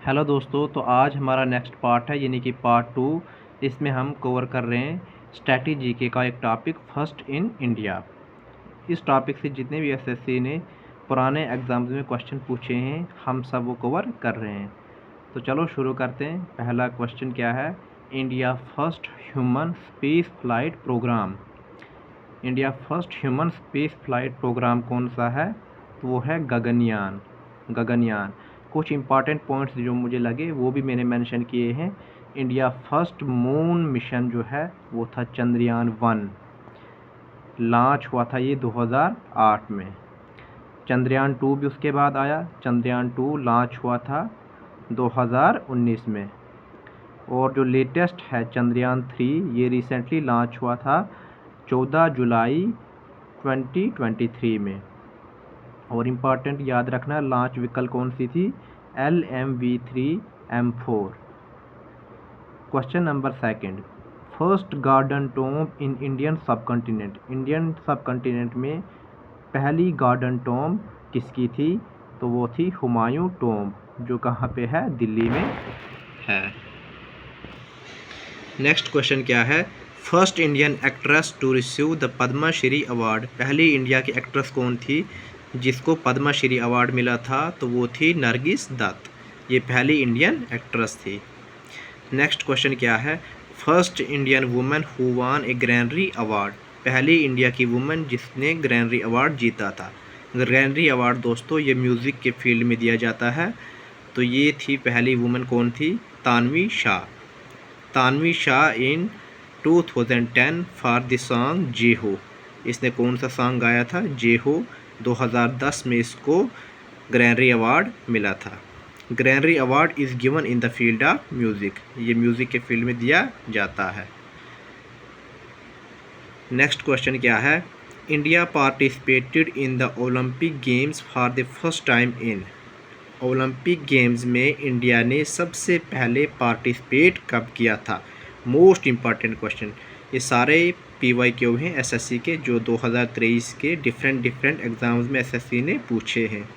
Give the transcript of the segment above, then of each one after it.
Hello दोस्तों, तो आज हमारा नेक्स्ट पार्ट है यानी कि पार्ट 2। इसमें हम कवर कर रहे हैं स्टैटिक जीके का एक टॉपिक फर्स्ट इन इंडिया। इस टॉपिक से जितने भी एसएससी ने पुराने एग्ज़ाम्स में क्वेश्चन पूछे हैं हम सब वो कवर कर रहे हैं। तो चलो शुरू करते हैं। पहला क्वेश्चन क्या है? India first human space flight programme. India first human space flight programme कौन सा है? तो वो है गगनयान। गगनयान। कुछ इंपॉर्टेंट पॉइंट्स जो मुझे लगे वो भी मैंने मेंशन किए हैं। इंडिया फर्स्ट मून मिशन जो है वो था चंद्रयान 1। लॉन्च हुआ था ये 2008 में। चंद्रयान 2 भी उसके बाद आया। चंद्रयान 2 लॉन्च हुआ था 2019 में। और जो लेटेस्ट है चंद्रयान 3 ये रिसेंटली लॉन्च हुआ था 14 जुलाई 2023 में। और इम्पॉर्टेंट याद रखना, लॉन्च व्हीकल कौन सी थी? LMV-3M4। Question number second, first garden tomb in Indian सब कॉन्टिनेंट। इंडियन सब कॉन्टिनेंट में पहली गार्डन टॉम्ब किसकी थी? तो वो थी हुमायूं टॉम्ब, जो कहाँ पे है? दिल्ली में है। नेक्स्ट क्वेश्चन क्या है? First Indian actress to receive the Padma Shri award. पहली इंडिया की एक्ट्रेस कौन थी जिसको पद्मा श्री अवार्ड मिला था? तो वो थी नरगिस दत्त। ये पहली इंडियन एक्ट्रेस थी। नेक्स्ट क्वेश्चन क्या है? First Indian women who won a Grammy award. पहली इंडिया की वुमेन जिसने ग्रैंडरी अवार्ड जीता था। ग्रैंडरी अवार्ड दोस्तों ये म्यूज़िक के फील्ड में दिया जाता है। तो ये थी पहली वुमेन कौन थी? तानवी शाह। तानवी शाह इन 2010 फॉर द सॉन्ग जे हो। इसने कौन सा सॉन्ग गाया था? जे हो। 2010 में इसको ग्रैंडरी अवार्ड मिला था। Grammy award is given in the field of music. ये म्यूज़िक के फील्ड में दिया जाता है। नेक्स्ट क्वेश्चन क्या है? India participated in the Olympic games for the first time in. Olympic games में इंडिया ने सबसे पहले पार्टिसिपेट कब किया था? Most important question. ये सारे PYQ हैं एसएससी के, जो 2023 के डिफरेंट एग्ज़ाम्स में एसएससी ने पूछे हैं।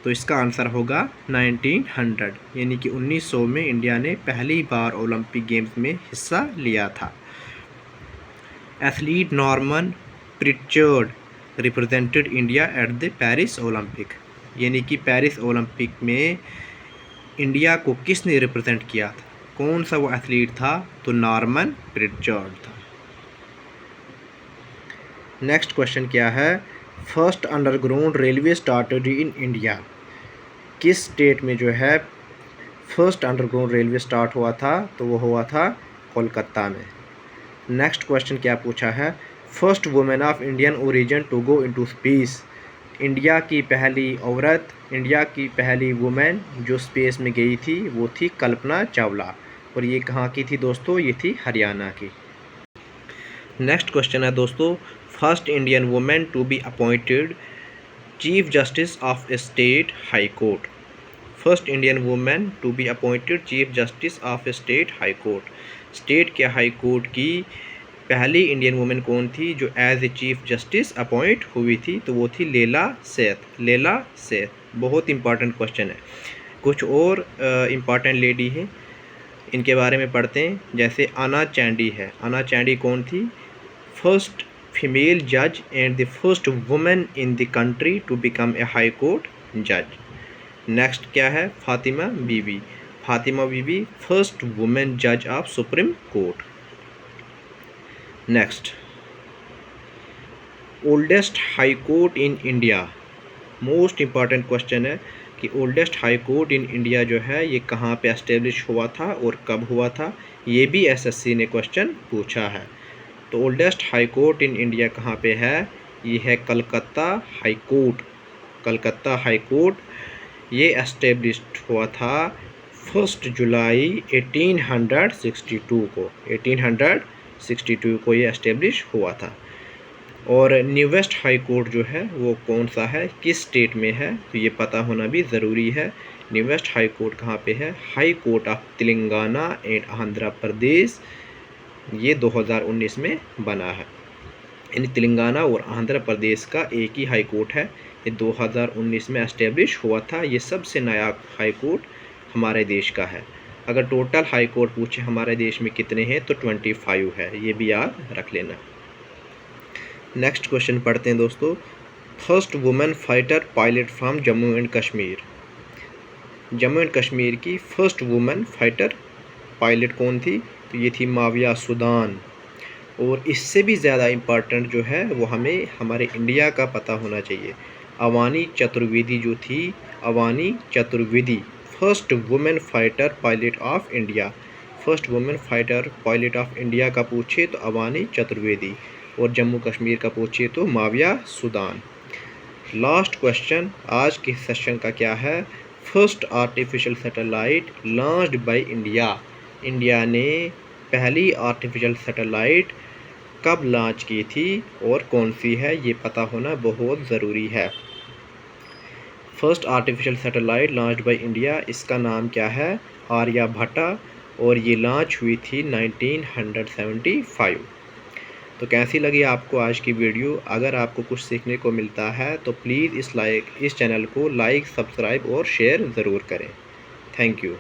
तो इसका आंसर होगा 1900, यानी कि 1900 में इंडिया ने पहली बार ओलंपिक गेम्स में हिस्सा लिया था। Athlete Norman Pritchard represented India at the Paris Olympic. यानी कि पेरिस ओलंपिक में इंडिया को किसने रिप्रेजेंट किया था? कौन सा वो एथलीट था? तो नॉर्मन प्रिचर्ड था। नेक्स्ट क्वेश्चन क्या है? First underground railway started in India. किस स्टेट में जो है फर्स्ट अंडरग्राउंड रेलवे स्टार्ट हुआ था? तो वो हुआ था कोलकाता में। नेक्स्ट क्वेश्चन क्या पूछा है? First women of Indian origin to go into space. India की पहली औरत, इंडिया की पहली वुमेन जो स्पेस में गई थी वो थी कल्पना चावला। और ये कहाँ की थी दोस्तों? ये थी हरियाणा की। नेक्स्ट क्वेश्चन है दोस्तों, first Indian women to be appointed chief justice of a state high court. First Indian women to be appointed chief justice of a state high court. State के हाई कोर्ट की पहली Indian women कौन थी जो as a chief justice appoint हुई थी? तो वो थी लैला सैथ। लैला सैथ। बहुत इंपॉर्टेंट क्वेश्चन है। कुछ और इम्पॉर्टेंट लेडी है, इनके बारे में पढ़ते हैं। जैसे आना चैंडी है। आना चैंडी कौन थी? फर्स्ट फीमेल जज and the first women in the country to become a high court जज। नेक्स्ट क्या है? फातिमा बीबी। फातिमा बीबी फर्स्ट वुमेन जज of supreme court. Next, oldest high court in India. Most important question है कि oldest high court in India जो है ये कहाँ पे एस्टेब्लिश हुआ था और कब हुआ था? ये भी एसएससी ने क्वेश्चन पूछा है। तो oldest high court in India कहाँ पे है? ये है Calcutta high court. Calcutta high court ये एस्टेब्लिश्ड हुआ था 1 जुलाई 1862 को। 1862 को ये एस्टेब्लिश हुआ था। और न्यूवेस्ट हाई कोर्ट जो है वो कौन सा है, किस स्टेट में है? तो ये पता होना भी ज़रूरी है। न्यूवेस्ट हाई कोर्ट कहाँ पे है? High court of Telangana and Andhra Pradesh. ये 2019 में बना है। यानी तेलंगाना और आंध्र प्रदेश का एक ही हाई कोर्ट है। ये 2019 में एस्टेब्लिश हुआ था। ये सबसे नया हाई कोर्ट हमारे देश का है। अगर टोटल हाई कोर्ट पूछे हमारे देश में कितने हैं तो 25 है, ये भी याद रख लेना। नेक्स्ट क्वेश्चन पढ़ते हैं दोस्तों। First women fighter pilot from Jammu and Kashmir. Jammu and Kashmir की फर्स्ट वुमेन फाइटर पायलट कौन थी? तो ये थी माविया सुदान। और इससे भी ज़्यादा इम्पॉर्टेंट जो है वो हमें हमारे इंडिया का पता होना चाहिए। अवानी चतुर्वेदी जो थी, Avani Chaturvedi first women fighter pilot of India. First women fighter pilot of India का पूछे तो अवानी चतुर्वेदी, और जम्मू कश्मीर का पूछे तो माविया सुदान। लास्ट क्वेश्चन आज के सेशन का क्या है? First artificial satellite launched by India. India ने पहली आर्टिफिशियल सैटेलाइट कब लॉन्च की थी और कौन सी है, ये पता होना बहुत ज़रूरी है। First artificial satellite launched by India, इसका नाम क्या है? आर्यभट्टा, और ये लॉन्च हुई थी 1975। तो कैसी लगी आपको आज की वीडियो? अगर आपको कुछ सीखने को मिलता है तो प्लीज़ इस चैनल को लाइक, सब्सक्राइब और शेयर ज़रूर करें। Thank you.